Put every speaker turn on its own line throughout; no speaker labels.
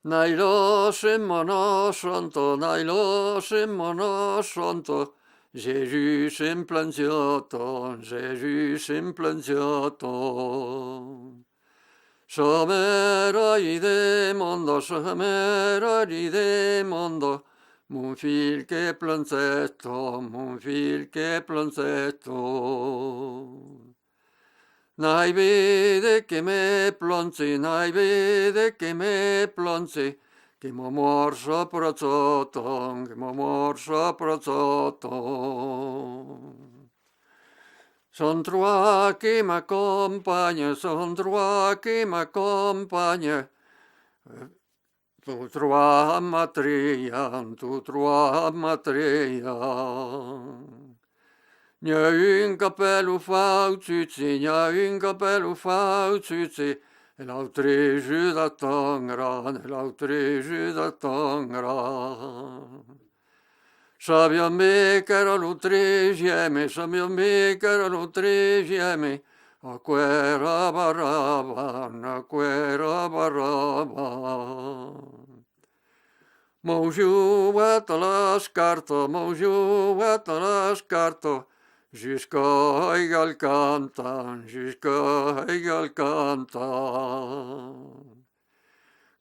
Nailo shimono shonto, nailo shimono shonto, Jésus simplencioto, Jésus simplencioto. Somera ide mondo, mon fil che planzetto, mon fil che planzetto. Nai vede che me plonzi, nai vede che me plonzi, che mo morso prozotto, che mo morso prozotto. Son trois qui m'accompagnent, son trois qui m'accompagnent, tu trois matria, tu trois matria. Nya un capello faucici, nya un capello faucici, e l'altre giù da tangra, e l'altre giù da tangra. Saviamo che era lo tredicesimo, sappiamo che era lo tredicesimo, a quera baraba, a quera baraba. Monjou à la scarto, monjou à la scarto, jusqu'à égal canta, jusqu'à égal canta.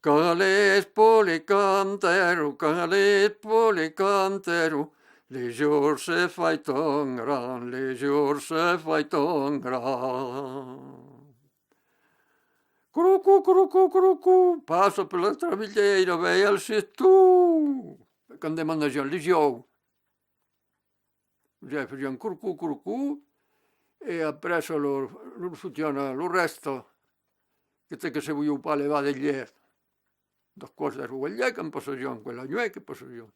Cales policanteru, cales policanteru, les jours se faiton grand, les jours se faiton grand. Curucu, curucu, curucu, passo pela travilheira, veio al tu. Quando demanda Jean Ligiou, já faziam curucu, curucu, e appresso lo funziona lo resto, che se voglio pa levare degli da cosa ruoglia che posso Jean, quella gnue che posso Jean.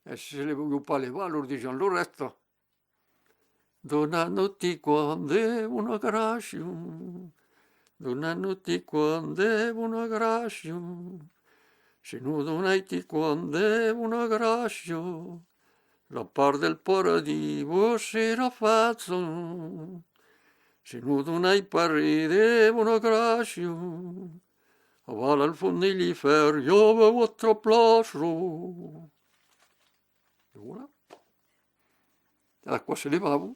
E se le voglio pa levare, loro dicono lo resto. Donanotti quando è una gracia. Donanotti quando è una grazia, se non donati quando è una grazia, la parte del paradiso sarà fatta, se non donai paride una grazia, aval al fondo di fer, io avevo troppo plastro. E voilà. E acqua se levavo.